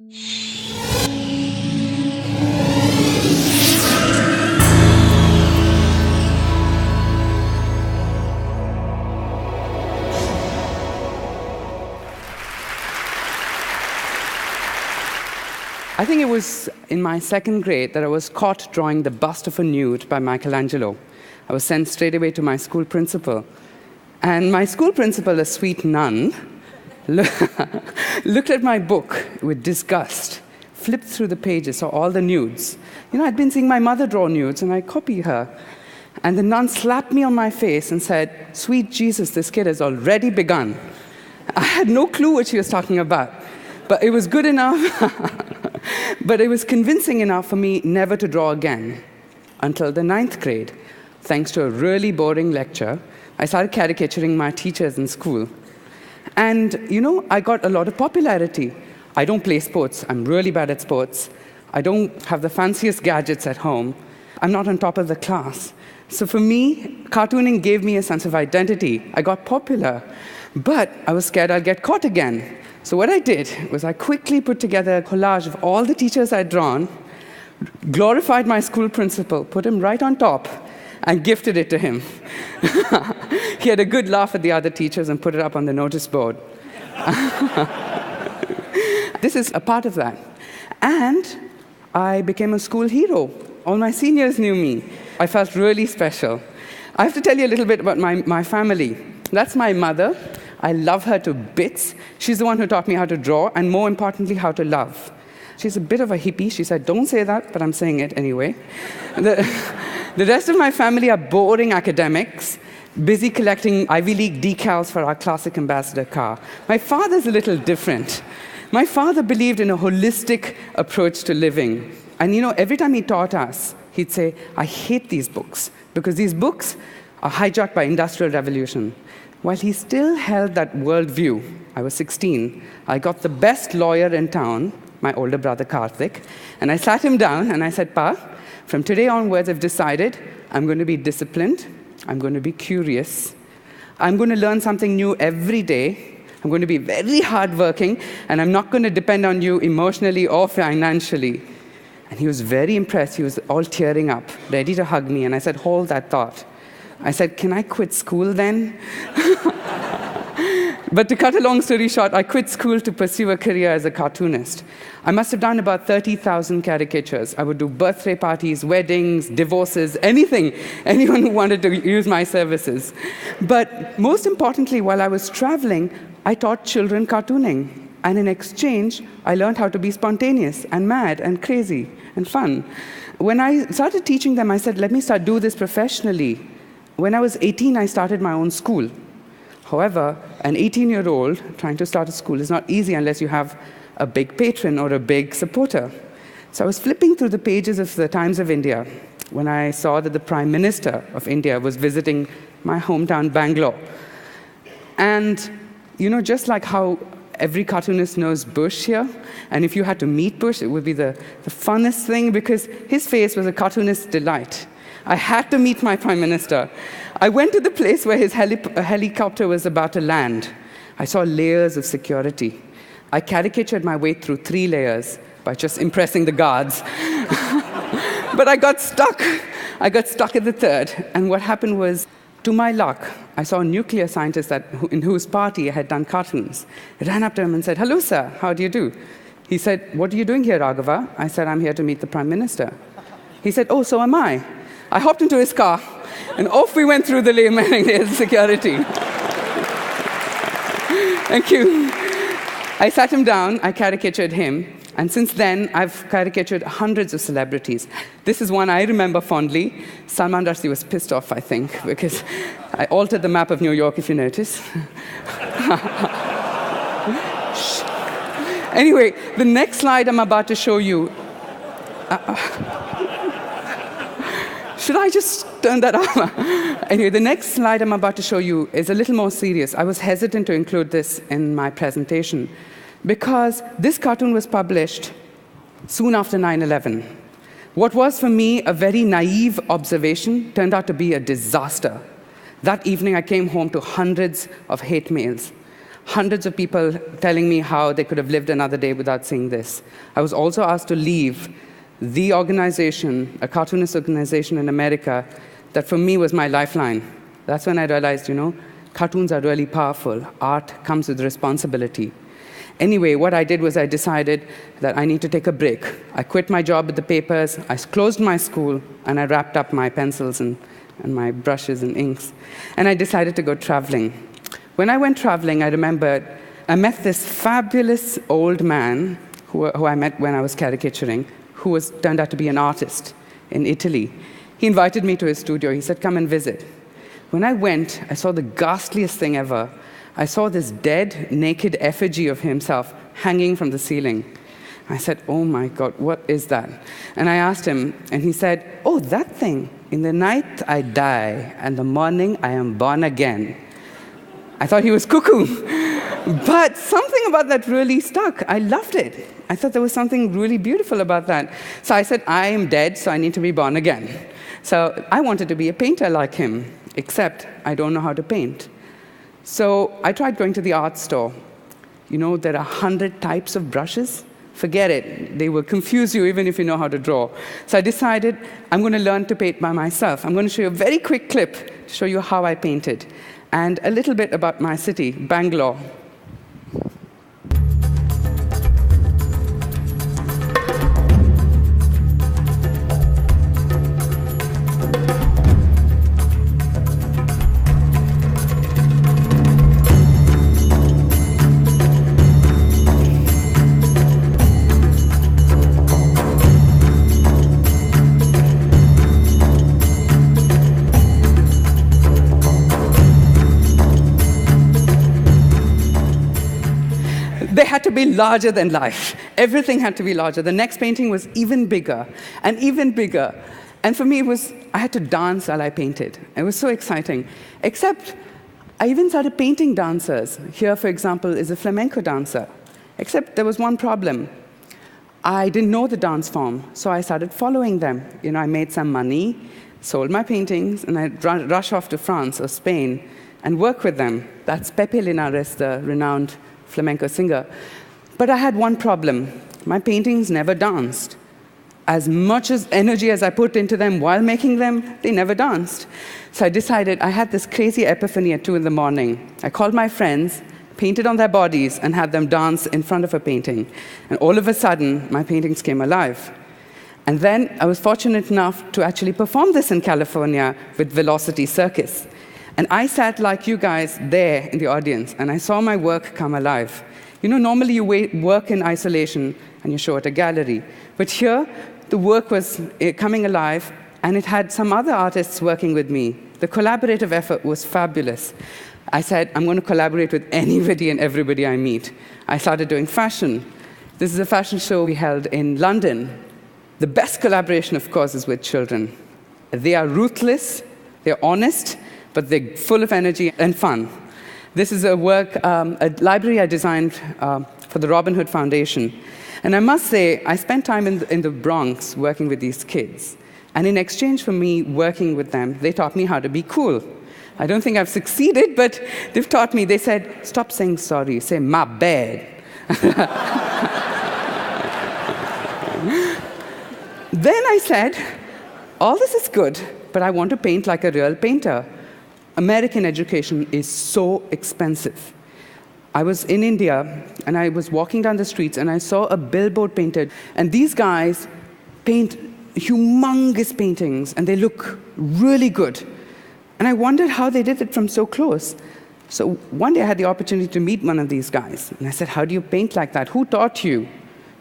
I think it was in my second grade that I was caught drawing the bust of a nude by Michelangelo. I was sent straight away to my school principal. And my school principal, a sweet nun, looked at my book with disgust, flipped through the pages, saw all the nudes. I'd been seeing my mother draw nudes, and I copied her. And the nun slapped me on my face and said, "Sweet Jesus, this kid has already begun." I had no clue what she was talking about, but it was good enough. But it was convincing enough for me never to draw again until the 9th grade. Thanks to a really boring lecture, I started caricaturing my teachers in school. And, I got a lot of popularity. I don't play sports. I'm really bad at sports. I don't have the fanciest gadgets at home. I'm not on top of the class. So for me, cartooning gave me a sense of identity. I got popular. But I was scared I'd get caught again. So what I did was I quickly put together a collage of all the teachers I'd drawn, glorified my school principal, put him right on top, and gifted it to him. He had a good laugh at the other teachers and put it up on the notice board. This is a part of that. And I became a school hero. All my seniors knew me. I felt really special. I have to tell you a little bit about my family. That's my mother. I love her to bits. She's the one who taught me how to draw, and more importantly, how to love. She's a bit of a hippie. She said, "Don't say that," but I'm saying it anyway. The rest of my family are boring academics, busy collecting Ivy League decals for our classic ambassador car. My father's a little different. My father believed in a holistic approach to living. And every time he taught us, he'd say, "I hate these books, because these books are hijacked by Industrial Revolution." While he still held that worldview, I was 16, I got the best lawyer in town, my older brother Karthik, and I sat him down and I said, "Pa, from today onwards I've decided I'm going to be disciplined, I'm going to be curious, I'm going to learn something new every day, I'm going to be very hardworking, and I'm not going to depend on you emotionally or financially." And he was very impressed. He was all tearing up, ready to hug me, and I said, "Hold that thought." I said, "Can I quit school then?" But to cut a long story short, I quit school to pursue a career as a cartoonist. I must have done about 30,000 caricatures. I would do birthday parties, weddings, divorces, anything, anyone who wanted to use my services. But most importantly, while I was traveling, I taught children cartooning. And in exchange, I learned how to be spontaneous and mad and crazy and fun. When I started teaching them, I said, "Let me start do this professionally." When I was 18, I started my own school. However, an 18-year-old trying to start a school is not easy unless you have a big patron or a big supporter. So I was flipping through the pages of the Times of India when I saw that the Prime Minister of India was visiting my hometown, Bangalore. And, just like how every cartoonist knows Bush here, and if you had to meet Bush, it would be the funnest thing, because his face was a cartoonist's delight. I had to meet my Prime Minister. I went to the place where his helicopter was about to land. I saw layers of security. I caricatured my way through 3 layers by just impressing the guards. But I got stuck. I got stuck at the 3rd. And what happened was, to my luck, I saw a nuclear scientist in whose party I had done cartoons. I ran up to him and said, "Hello, sir. How do you do?" He said, "What are you doing here, Raghava?" I said, "I'm here to meet the Prime Minister." He said, "Oh, so am I." I hopped into his car, and off we went through the layers of security. Thank you. I sat him down, I caricatured him, and since then, I've caricatured hundreds of celebrities. This is one I remember fondly. Salman Rushdie was pissed off, I think, because I altered the map of New York, if you notice. Anyway, the next slide I'm about to show you. Should I just turn that off? Anyway, the next slide I'm about to show you is a little more serious. I was hesitant to include this in my presentation because this cartoon was published soon after 9/11. What was for me a very naive observation turned out to be a disaster. That evening, I came home to hundreds of hate mails. Hundreds of people telling me how they could have lived another day without seeing this. I was also asked to leave the organization, a cartoonist organization in America, that for me was my lifeline. That's when I realized, cartoons are really powerful. Art comes with responsibility. Anyway, what I did was I decided that I need to take a break. I quit my job at the papers, I closed my school, and I wrapped up my pencils and my brushes and inks. And I decided to go traveling. When I went traveling, I remembered I met this fabulous old man who I met when I was caricaturing, who turned out to be an artist in Italy. He invited me to his studio. He said, come and visit. When I went, I saw the ghastliest thing ever. I saw this dead, naked effigy of himself hanging from the ceiling. I said, oh my God, what is that? And I asked him, and he said, oh, that thing. In the night I die, and the morning I am born again. I thought he was cuckoo. But something about that really stuck. I loved it. I thought there was something really beautiful about that. So I said, I am dead, so I need to be born again. So I wanted to be a painter like him, except I don't know how to paint. So I tried going to the art store. There are 100 types of brushes. Forget it. They will confuse you even if you know how to draw. So I decided I'm going to learn to paint by myself. I'm going to show you a very quick clip to show you how I painted, and a little bit about my city, Bangalore. They had to be larger than life. Everything had to be larger. The next painting was even bigger and even bigger. And for me, I had to dance while I painted. It was so exciting. Except, I even started painting dancers. Here, for example, is a flamenco dancer. Except there was one problem. I didn't know the dance form, so I started following them. I made some money, sold my paintings, and I'd rush off to France or Spain and work with them. That's Pepe Linares, the renowned flamenco singer. But I had one problem. My paintings never danced. As much energy as I put into them while making them, they never danced. So I decided, I had this crazy epiphany at 2 in the morning. I called my friends, painted on their bodies, and had them dance in front of a painting. And all of a sudden, my paintings came alive. And then I was fortunate enough to actually perform this in California with Velocity Circus. And I sat like you guys there in the audience, and I saw my work come alive. Normally you work in isolation, and you show at a gallery. But here, the work was coming alive, and it had some other artists working with me. The collaborative effort was fabulous. I said, I'm going to collaborate with anybody and everybody I meet. I started doing fashion. This is a fashion show we held in London. The best collaboration, of course, is with children. They are ruthless, they're honest, but they're full of energy and fun. This is a library I designed for the Robin Hood Foundation. And I must say, I spent time in the Bronx working with these kids. And in exchange for me working with them, they taught me how to be cool. I don't think I've succeeded, but they've taught me. They said, stop saying sorry, say my bad. Then I said, all this is good, but I want to paint like a real painter. American education is so expensive. I was in India, and I was walking down the streets, and I saw a billboard painted. And these guys paint humongous paintings, and they look really good. And I wondered how they did it from so close. So one day I had the opportunity to meet one of these guys. And I said, how do you paint like that? Who taught you?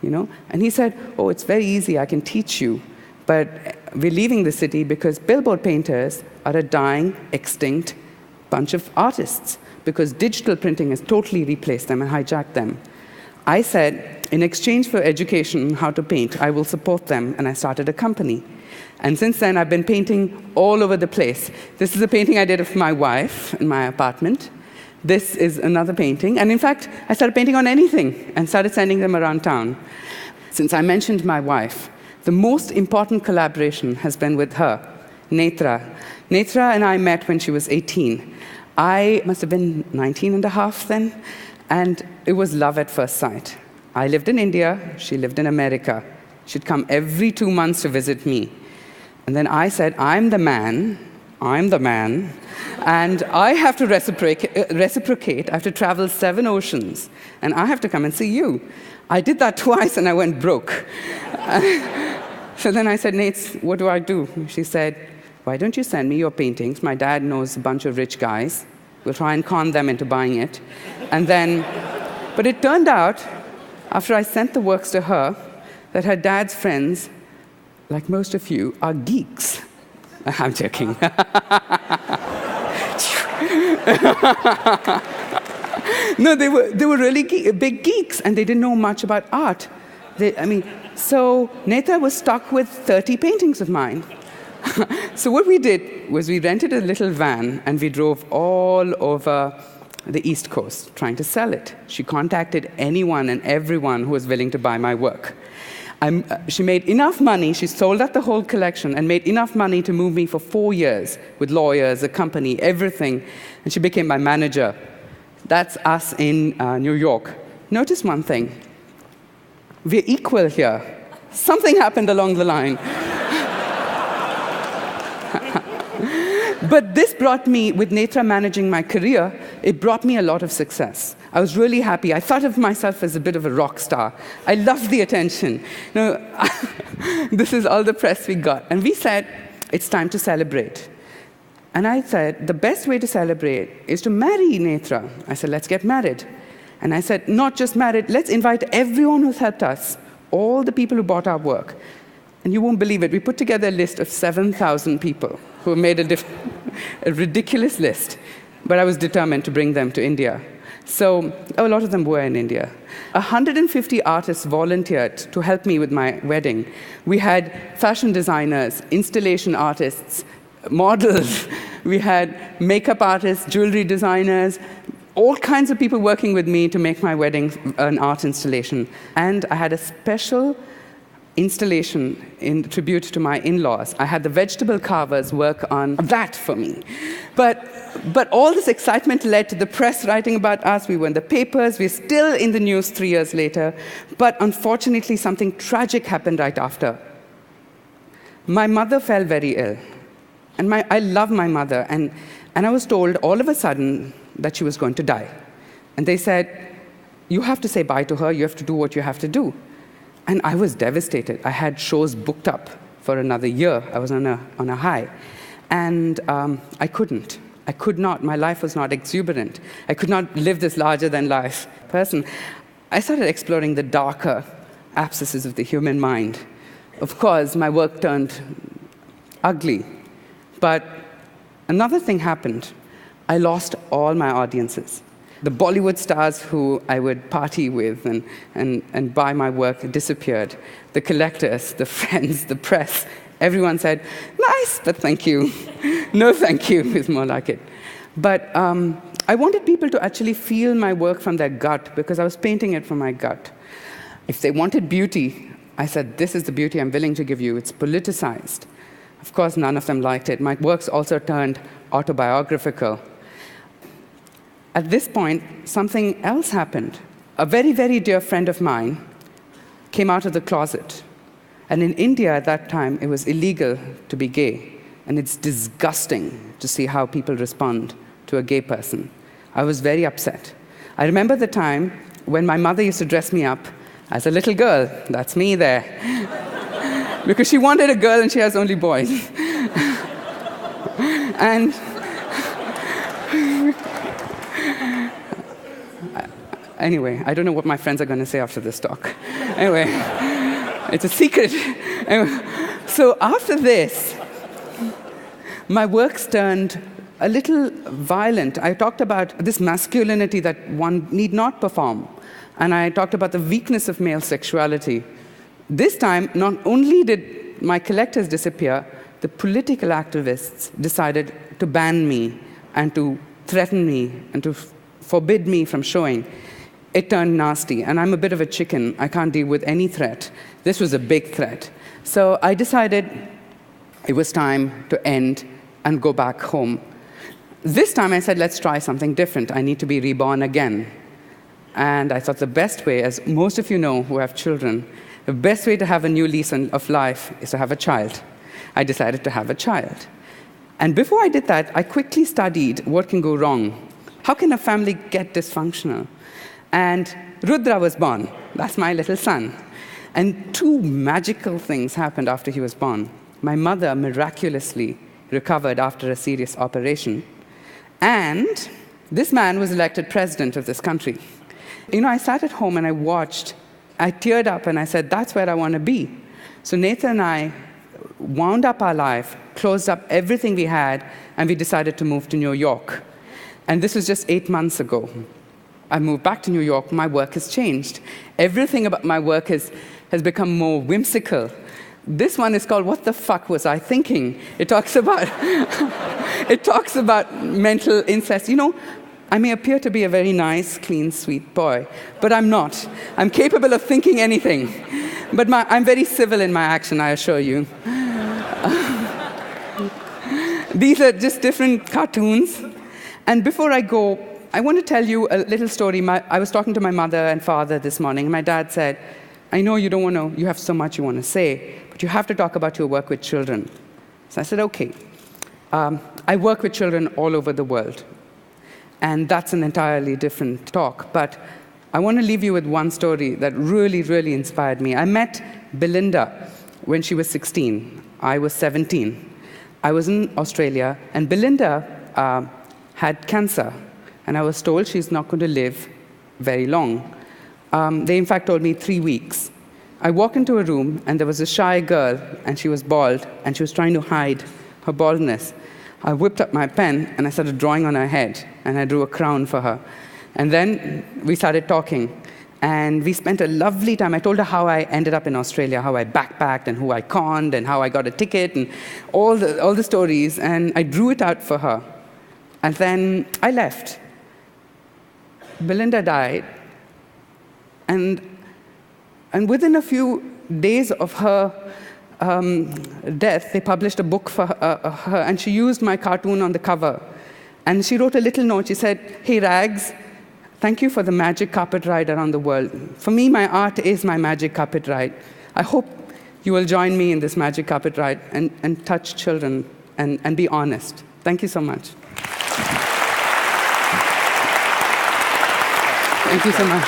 And he said, oh, it's very easy. I can teach you. But we're leaving the city because billboard painters are a dying, extinct bunch of artists, because digital printing has totally replaced them and hijacked them. I said, in exchange for education on how to paint, I will support them, and I started a company. And since then, I've been painting all over the place. This is a painting I did of my wife in my apartment. This is another painting. And in fact, I started painting on anything and started sending them around town. Since I mentioned my wife, the most important collaboration has been with her, Netra. Netra and I met when she was 18. I must have been 19 and a half then. And it was love at first sight. I lived in India, she lived in America. She'd come every 2 months to visit me. And then I said, I'm the man, and I have to reciprocate. I have to travel 7 oceans, and I have to come and see you. I did that twice, and I went broke. So then I said, Nate, what do I do? She said, why don't you send me your paintings? My dad knows a bunch of rich guys. We'll try and con them into buying it. And then, but it turned out, after I sent the works to her, that her dad's friends, like most of you, are geeks. I'm joking. No, they were really big geeks, and they didn't know much about art. So Netha was stuck with 30 paintings of mine. So what we did was we rented a little van, and we drove all over the East Coast trying to sell it. She contacted anyone and everyone who was willing to buy my work. She made enough money, she sold out the whole collection, and made enough money to move me for 4 years with lawyers, a company, everything. And she became my manager. That's us in New York. Notice one thing. We're equal here. Something happened along the line. But this brought me, with Netra managing my career, it brought me a lot of success. I was really happy. I thought of myself as a bit of a rock star. I loved the attention. This is all the press we got. And we said, it's time to celebrate. And I said, the best way to celebrate is to marry Netra. I said, let's get married. And I said, not just married, let's invite everyone who's helped us, all the people who bought our work. And you won't believe it, we put together a list of 7,000 people who made a ridiculous list. But I was determined to bring them to India. So a lot of them were in India. 150 artists volunteered to help me with my wedding. We had fashion designers, installation artists, models. We had makeup artists, jewelry designers, all kinds of people working with me to make my wedding an art installation. And I had a special installation in tribute to my in-laws. I had the vegetable carvers work on that for me. But all this excitement led to the press writing about us. We were in the papers. We're still in the news 3 years later. But unfortunately, something tragic happened right after. My mother fell very ill. And I love my mother. And I was told all of a sudden that she was going to die. And they said, you have to say bye to her. You have to do what you have to do. And I was devastated. I had shows booked up for another year. I was on a high. And I couldn't. I could not. My life was not exuberant. I could not live this larger-than-life person. I started exploring the darker abscesses of the human mind. Of course, my work turned ugly. But another thing happened. I lost all my audiences. The Bollywood stars who I would party with and buy my work disappeared. The collectors, the friends, the press, everyone said, nice, but thank you. No thank you is more like it. But I wanted people to actually feel my work from their gut, because I was painting it from my gut. If they wanted beauty, I said, this is the beauty I'm willing to give you. It's politicized. Of course, none of them liked it. My works also turned autobiographical. At this point, something else happened. A very, very dear friend of mine came out of the closet. And in India at that time, it was illegal to be gay. And it's disgusting to see how people respond to a gay person. I was very upset. I remember the time when my mother used to dress me up as a little girl. That's me there. Because she wanted a girl and she has only boys. And anyway, I don't know what my friends are going to say after this talk. Anyway, it's a secret. Anyway, so after this, my works turned a little violent. I talked about this masculinity that one need not perform. And I talked about the weakness of male sexuality. This time, not only did my collectors disappear, the political activists decided to ban me and to threaten me and to forbid me from showing. It turned nasty, and I'm a bit of a chicken. I can't deal with any threat. This was a big threat. So I decided it was time to end and go back home. This time I said, let's try something different. I need to be reborn again. And I thought the best way, as most of you know who have children, the best way to have a new lease of life is to have a child. I decided to have a child. And before I did that, I quickly studied what can go wrong. How can a family get dysfunctional? And Rudra was born. That's my little son. And two magical things happened after he was born. My mother miraculously recovered after a serious operation. And this man was elected president of this country. I sat at home and I watched. I teared up and I said, that's where I want to be. So Nathan and I wound up our life, closed up everything we had, and we decided to move to New York. And this was just 8 months ago. I moved back to New York. My work has changed. Everything about my work has become more whimsical. This one is called What the Fuck Was I Thinking? It talks about, it talks about mental incest. I may appear to be a very nice, clean, sweet boy, but I'm not. I'm capable of thinking anything. But I'm very civil in my action, I assure you. These are just different cartoons. And before I go, I want to tell you a little story. I was talking to my mother and father this morning, and my dad said, I know you have so much you want to say, but you have to talk about your work with children. So I said, okay. I work with children all over the world. And that's an entirely different talk. But I want to leave you with one story that really, really inspired me. I met Belinda when she was 16. I was 17. I was in Australia, and Belinda had cancer. And I was told she's not going to live very long. They, in fact, told me 3 weeks. I walked into a room, and there was a shy girl, and she was bald, and she was trying to hide her baldness. I whipped up my pen, and I started drawing on her head, and I drew a crown for her. And then we started talking, and we spent a lovely time. I told her how I ended up in Australia, how I backpacked, and who I conned, and how I got a ticket, and all the stories, and I drew it out for her. And then I left. Belinda died, and within a few days of her death, they published a book for her, and she used my cartoon on the cover. And she wrote a little note. She said, hey, Rags, thank you for the magic carpet ride around the world. For me, my art is my magic carpet ride. I hope you will join me in this magic carpet ride and touch children and be honest. Thank you so much. Thank you so much.